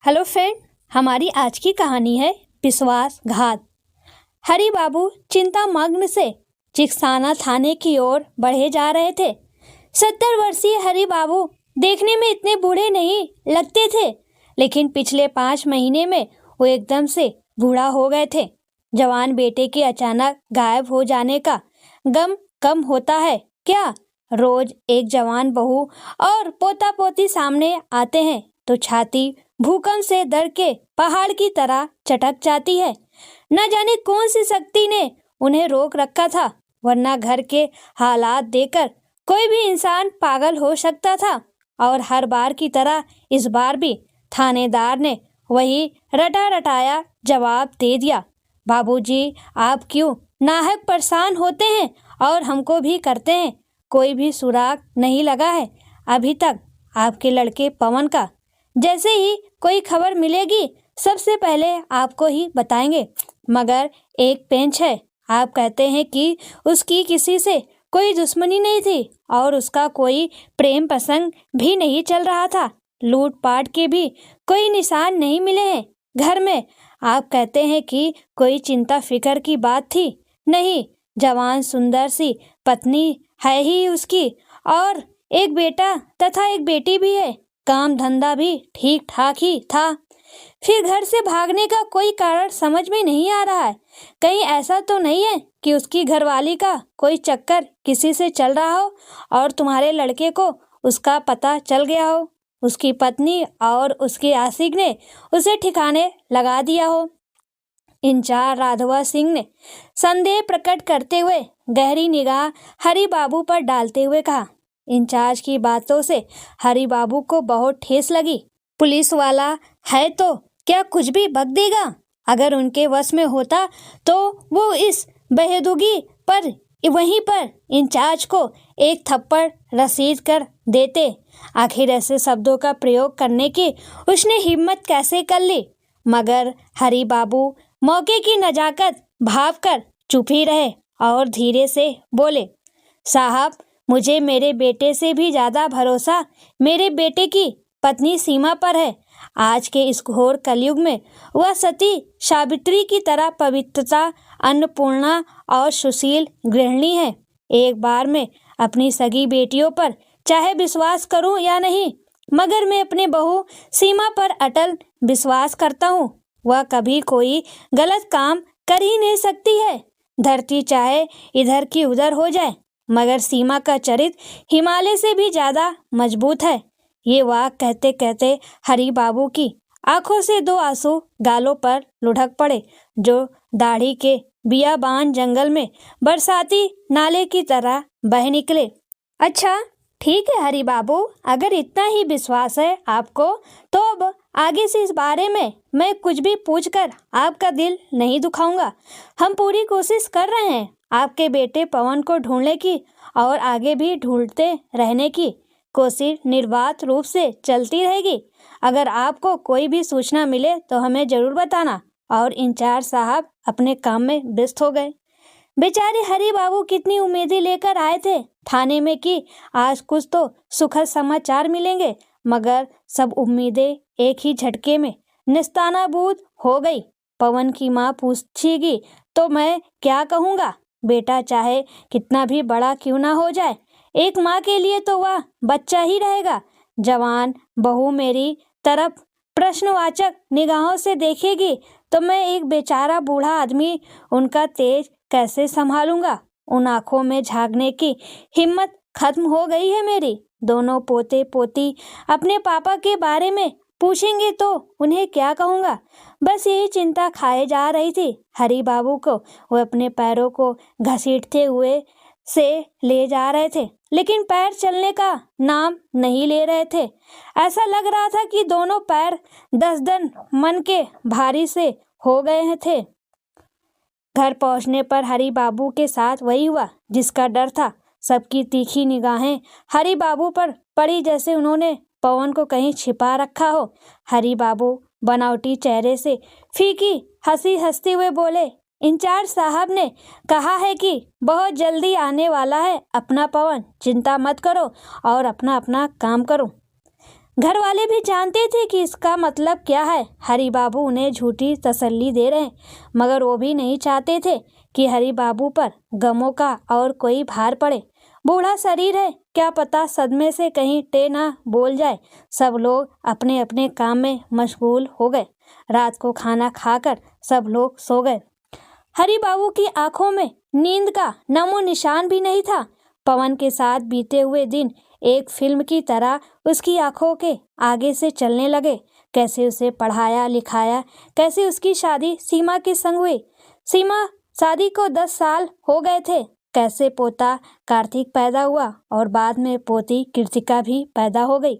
Hello friend, हमारी आज की कहानी है विश्वासघात। हरि बाबू चिंतामग्न से चिकित्साना थाने की ओर बढ़े जा रहे थे। 70 वर्षीय हरि बाबू देखने में इतने बूढ़े नहीं लगते थे, लेकिन पिछले 5 महीने में वो एकदम से बूढ़ा हो गए थे। जवान बेटे के अचानक गायब हो जाने का गम कम होता है क्या? रोज एक जवान बहू और पोता पोती सामने आते हैं तो छाती भूकंप से डर के पहाड़ की तरह चटक जाती है। न जाने कौन सी शक्ति ने उन्हें रोक रखा था, वरना घर के हालात देखकर कोई भी इंसान पागल हो सकता था। और हर बार की तरह इस बार भी थानेदार ने वही रटा रटाया जवाब दे दिया। बाबूजी, आप क्यों नाहक परेशान होते हैं और हमको भी करते हैं। कोई भी सुराग नहीं लगा है अभी तक आपके लड़के पवन का। जैसे ही कोई खबर मिलेगी सबसे पहले आपको ही बताएंगे। मगर एक पेंच है, आप कहते हैं कि उसकी किसी से कोई दुश्मनी नहीं थी और उसका कोई प्रेम प्रसंग भी नहीं चल रहा था। लूटपाट के भी कोई निशान नहीं मिले हैं घर में। आप कहते हैं कि कोई चिंता फिक्र की बात थी। नहीं, जवान सुंदर सी पत्नी है ही उसकी और एक बेटा तथा एक बेटी भी है। काम धंधा भी ठीक ठाक ही था। फिर घर से भागने का कोई कारण समझ में नहीं आ रहा है। कहीं ऐसा तो नहीं है कि उसकी घरवाली का कोई चक्कर किसी से चल रहा हो और तुम्हारे लड़के को उसका पता चल गया हो, उसकी पत्नी और उसके आशिक ने उसे ठिकाने लगा दिया हो। इंचार्ज राघवा सिंह ने संदेह प्रकट करते हुए गहरी निगाह हरि बाबू पर डालते हुए कहा। इंचार्ज की बातों से हरि बाबू को बहुत ठेस लगी। पुलिस वाला है तो क्या कुछ भी बक देगा। अगर उनके वश में होता तो वो इस बेहदुगी पर वहीं पर इंचार्ज को एक थप्पड़ रसीद कर देते। आखिर ऐसे शब्दों का प्रयोग करने की उसने हिम्मत कैसे कर ली। मगर हरि बाबू मौके की नजाकत भांपकर चुप ही रहे और धीरे से बोले, साहब, मुझे मेरे बेटे से भी ज्यादा भरोसा मेरे बेटे की पत्नी सीमा पर है। आज के इस घोर कलयुग में वह सती सावित्री की तरह पवित्रता, अन्नपूर्णा और सुशील गृहिणी है। एक बार मैं अपनी सगी बेटियों पर चाहे विश्वास करूं या नहीं, मगर मैं अपने बहू सीमा पर अटल विश्वास करता हूं। वह कभी कोई गलत काम कर ही नहीं सकती है। धरती चाहे इधर की उधर हो जाए, मगर सीमा का चरित्र हिमालय से भी ज्यादा मजबूत है। ये वाक कहते कहते हरि बाबू की आंखों से 2 आंसू गालों पर लुढ़क पड़े, जो दाढ़ी के बियाबान जंगल में बरसाती नाले की तरह बह निकले। अच्छा ठीक है हरि बाबू, अगर इतना ही विश्वास है आपको तो अब आगे से इस बारे में मैं कुछ भी पूछकर आपका दिल नहीं दुखाऊंगा। हम पूरी कोशिश कर रहे हैं आपके बेटे पवन को ढूंढने की और आगे भी ढूंढते रहने की कोशिश निर्बाध रूप से चलती रहेगी। अगर आपको कोई भी सूचना मिले तो हमें जरूर बताना। और इंचार्ज साहब अपने काम में व्यस्त हो गए। बेचारे हरि बाबू कितनी उम्मीदें लेकर आए थे थाने में कि आज कुछ तो सुखद समाचार मिलेंगे, मगर सब उम्मीदें एक ही झटके में निस्तानाबूद हो गई। पवन की माँ पूछेगी तो मैं क्या कहूँगा। बेटा चाहे कितना भी बड़ा क्यों ना हो जाए, एक माँ के लिए तो वह बच्चा ही रहेगा। जवान बहू मेरी तरफ प्रश्नवाचक निगाहों से देखेगी तो मैं एक बेचारा बूढ़ा आदमी उनका तेज कैसे संभालूंगा। उन आंखों में झांकने की हिम्मत खत्म हो गई है मेरी। दोनों पोते पोती अपने पापा के बारे में पूछेंगे तो उन्हें क्या कहूँगा। बस यही चिंता खाए जा रही थी हरि बाबू को। वो अपने पैरों को घसीटते हुए से ले जा रहे थे, लेकिन पैर चलने का नाम नहीं ले रहे थे। ऐसा लग रहा था कि दोनों पैर 10 दिन मन के भारी से हो गए थे। घर पहुंचने पर हरि बाबू के साथ वही हुआ जिसका डर था। सबकी तीखी निगाहें हरि बाबू पर पड़ी, जैसे उन्होंने पवन को कहीं छिपा रखा हो। हरि बाबू बनावटी चेहरे से फीकी हंसी हंसते हुए बोले, इंचार्ज साहब ने कहा है कि बहुत जल्दी आने वाला है अपना पवन। चिंता मत करो और अपना अपना काम करो। घर वाले भी जानते थे कि इसका मतलब क्या है। हरि बाबू उन्हें झूठी तसल्ली दे रहे, मगर वो भी नहीं चाहते थे कि हरि बाबू पर गमों का और कोई भार पड़े। बूढ़ा शरीर है, क्या पता सदमे से कहीं टे ना बोल जाए। सब लोग अपने अपने काम में मशगूल हो गए। रात को खाना खाकर सब लोग सो गए। हरि बाबू की आंखों में नींद का नामो निशान भी नहीं था। पवन के साथ बीते हुए दिन एक फिल्म की तरह उसकी आंखों के आगे से चलने लगे। कैसे उसे पढ़ाया लिखाया, कैसे उसकी शादी सीमा के संग हुई। सीमा शादी को 10 साल हो गए थे। कैसे पोता कार्तिक पैदा हुआ और बाद में पोती कृतिका भी पैदा हो गई।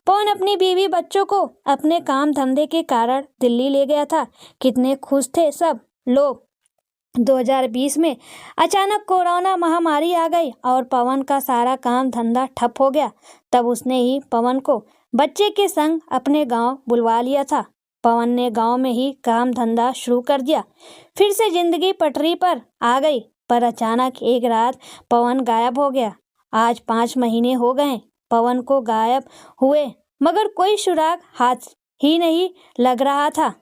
पवन अपनी बीवी बच्चों को अपने काम धंधे के कारण दिल्ली ले गया था। कितने खुश थे सब लोग। 2020 में अचानक कोरोना महामारी आ गई और पवन का सारा काम धंधा ठप हो गया। तब उसने ही पवन को बच्चे के संग अपने गांव बुलवा लिया था। पवन ने गांव में ही काम धंधा शुरू कर दिया। फिर से जिंदगी पटरी पर आ गई। पर अचानक एक रात पवन गायब हो गया। आज 5 महीने हो गए पवन को गायब हुए, मगर कोई सुराग हाथ ही नहीं लग रहा था।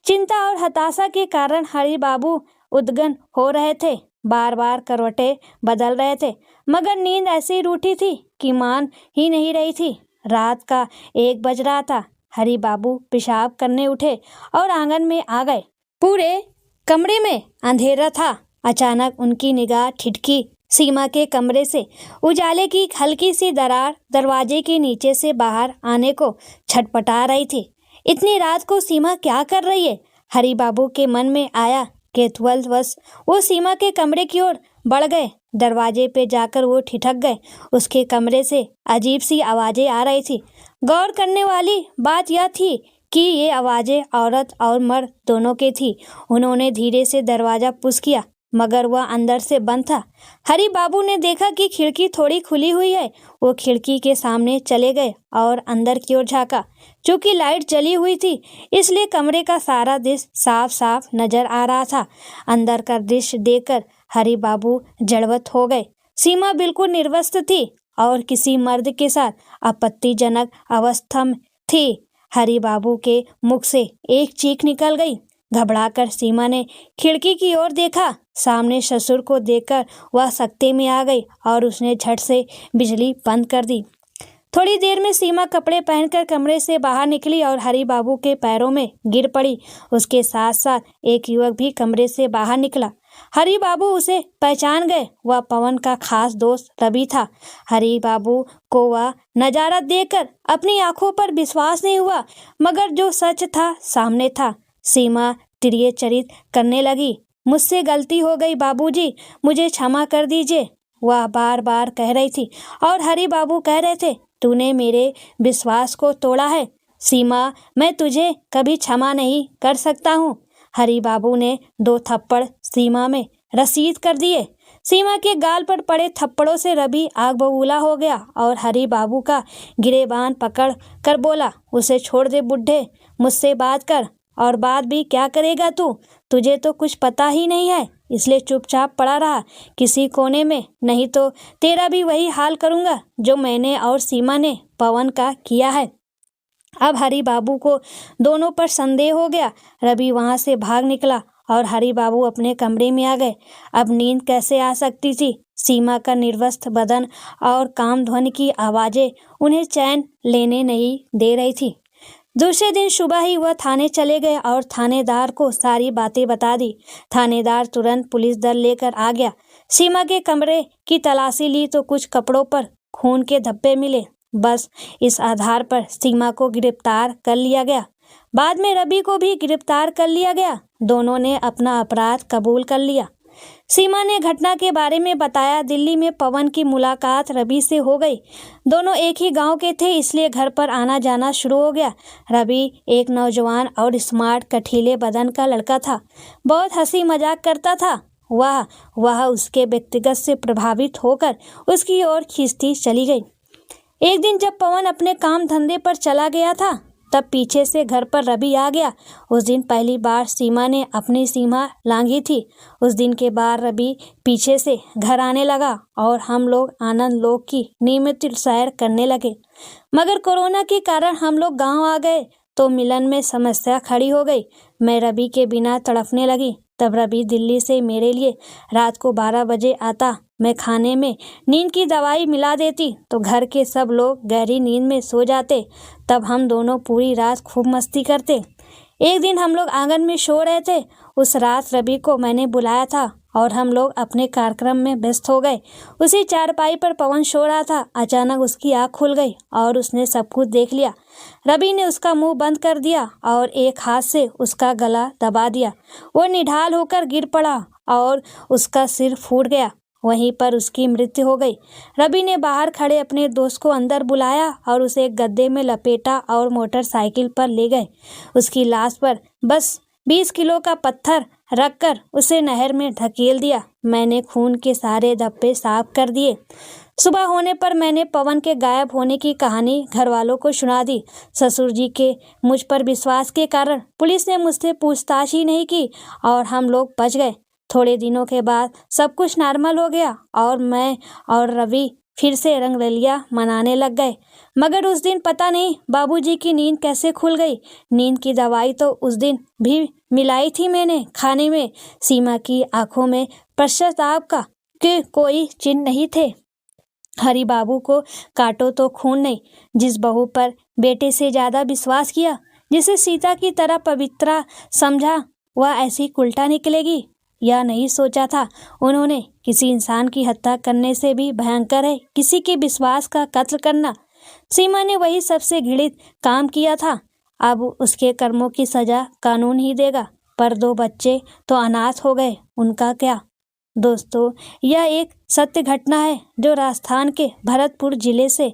चिंता और हताशा के कारण हरि बाबू उद्विग्न हो रहे थे। बार बार करवटें बदल रहे थे, मगर नींद ऐसी रूठी थी कि मान ही नहीं रही थी। रात का 1 बज रहा था। हरि बाबू पेशाब करने उठे और आंगन में आ गए। पूरे कमरे में अंधेरा था। अचानक उनकी निगाह ठिठकी। सीमा के कमरे से उजाले की हल्की सी दरार दरवाजे के नीचे से बाहर आने को छटपटा रही थी। इतनी रात को सीमा क्या कर रही है? हरि बाबू के मन में आया। केतुवश वो सीमा के कमरे की ओर बढ़ गए। दरवाजे पे जाकर वो ठिठक गए। उसके कमरे से अजीब सी आवाज़ें आ रही थी। गौर करने वाली बात यह थी कि ये आवाज़ें औरत और मर्द दोनों की थी। उन्होंने धीरे से दरवाज़ा पुश किया, मगर वह अंदर से बंद था। हरि बाबू ने देखा कि खिड़की थोड़ी खुली हुई है। वो खिड़की के सामने चले गए और अंदर की ओर झांका। चूँकि लाइट जली हुई थी, इसलिए कमरे का सारा दृश्य साफ साफ नजर आ रहा था। अंदर का दृश्य देखकर हरि बाबू जड़वत हो गए। सीमा बिल्कुल निर्वस्त्र थी और किसी मर्द के साथ आपत्तिजनक अवस्था में थी। हरि बाबू के मुख से एक चीख निकल गई। घबराकर सीमा ने खिड़की की ओर देखा। सामने ससुर को देखकर वह सकते में आ गई और उसने झट से बिजली बंद कर दी। थोड़ी देर में सीमा कपड़े पहनकर कमरे से बाहर निकली और हरि बाबू के पैरों में गिर पड़ी। उसके साथ साथ एक युवक भी कमरे से बाहर निकला। हरि बाबू उसे पहचान गए। वह पवन का खास दोस्त रवि था। हरि बाबू को वह नजारा देखकर अपनी आंखों पर विश्वास नहीं हुआ, मगर जो सच था सामने था। सीमा तिरछे चरित करने लगी। मुझसे गलती हो गई बाबूजी, मुझे क्षमा कर दीजिए, वह बार बार कह रही थी। और हरि बाबू कह रहे थे, तूने मेरे विश्वास को तोड़ा है सीमा, मैं तुझे कभी क्षमा नहीं कर सकता हूँ। हरि बाबू ने 2 थप्पड़ सीमा में रसीद कर दिए। सीमा के गाल पर पड़े थप्पड़ों से रवि आग बबूला हो गया और हरि बाबू का गिरेबान पकड़ कर बोला, उसे छोड़ दे बुड्ढे, मुझसे बात कर। और बात भी क्या करेगा तू? तुझे तो कुछ पता ही नहीं है, इसलिए चुपचाप पड़ा रहा किसी कोने में, नहीं तो तेरा भी वही हाल करूँगा जो मैंने और सीमा ने पवन का किया है। अब हरि बाबू को दोनों पर संदेह हो गया। रवि वहाँ से भाग निकला और हरि बाबू अपने कमरे में आ गए। अब नींद कैसे आ सकती थी? सीमा का निर्वस्त्र बदन और कामध्वनि की आवाज़ें उन्हें चैन लेने नहीं दे रही थी। दूसरे दिन सुबह ही वह थाने चले गए और थानेदार को सारी बातें बता दी। थानेदार तुरंत पुलिस दल लेकर आ गया। सीमा के कमरे की तलाशी ली तो कुछ कपड़ों पर खून के धब्बे मिले। बस इस आधार पर सीमा को गिरफ्तार कर लिया गया। बाद में रवि को भी गिरफ्तार कर लिया गया। दोनों ने अपना अपराध कबूल कर लिया। सीमा ने घटना के बारे में बताया। दिल्ली में पवन की मुलाकात रवि से हो गई। दोनों एक ही गांव के थे, इसलिए घर पर आना जाना शुरू हो गया। रवि एक नौजवान और स्मार्ट कठीले बदन का लड़का था। बहुत हंसी मजाक करता था। वह उसके व्यक्तिगत से प्रभावित होकर उसकी ओर खींचती चली गई। एक दिन जब पवन अपने काम धंधे पर चला गया था तब पीछे से घर पर रवि आ गया। उस दिन पहली बार सीमा ने अपनी सीमा लांघी थी। उस दिन के बाद रवि पीछे से घर आने लगा और हम लोग आनंद लोक की नियमित सैर करने लगे। मगर कोरोना के कारण हम लोग गांव आ गए तो मिलन में समस्या खड़ी हो गई। मैं रवि के बिना तड़पने लगी। तब रवि दिल्ली से मेरे लिए रात को 12 बजे आता। मैं खाने में नींद की दवाई मिला देती तो घर के सब लोग गहरी नींद में सो जाते। तब हम दोनों पूरी रात खूब मस्ती करते। एक दिन हम लोग आंगन में सो रहे थे। उस रात रवि को मैंने बुलाया था और हम लोग अपने कार्यक्रम में व्यस्त हो गए। उसी चारपाई पर पवन सो रहा था। अचानक उसकी आँख खुल गई और उसने सब कुछ देख लिया। रवि ने उसका मुंह बंद कर दिया और एक हाथ से उसका गला दबा दिया। वो निढाल होकर गिर पड़ा और उसका सिर फूट गया। वहीं पर उसकी मृत्यु हो गई। रवि ने बाहर खड़े अपने दोस्त को अंदर बुलाया और उसे एक गद्दे में लपेटा और मोटरसाइकिल पर ले गए। उसकी लाश पर बस 20 किलो का पत्थर रखकर उसे नहर में ढकेल दिया। मैंने खून के सारे धब्बे साफ कर दिए। सुबह होने पर मैंने पवन के गायब होने की कहानी घर वालों को सुना दी। ससुर जी के मुझ पर विश्वास के कारण पुलिस ने मुझसे पूछताछ ही नहीं की और हम लोग बच गए। थोड़े दिनों के बाद सब कुछ नॉर्मल हो गया और मैं और रवि फिर से रंगरलिया मनाने लग गए। मगर उस दिन पता नहीं बाबूजी की नींद कैसे खुल गई। नींद की दवाई तो उस दिन भी मिलाई थी मैंने खाने में। सीमा की आंखों में पश्चाताप का कि कोई चिन्ह नहीं थे। हरि बाबू को काटो तो खून नहीं। जिस बहू पर बेटे से ज्यादा विश्वास किया, जिसे सीता की तरह पवित्रा समझा, वह ऐसी उल्टा निकलेगी या नहीं सोचा था उन्होंने। किसी इंसान की हत्या करने से भी भयंकर है किसी के विश्वास का कत्ल करना। सीमा ने वही सबसे घृणित काम किया था। अब उसके कर्मों की सजा कानून ही देगा। पर 2 बच्चे तो अनाथ हो गए, उनका क्या? दोस्तों, यह एक सत्य घटना है जो राजस्थान के भरतपुर जिले से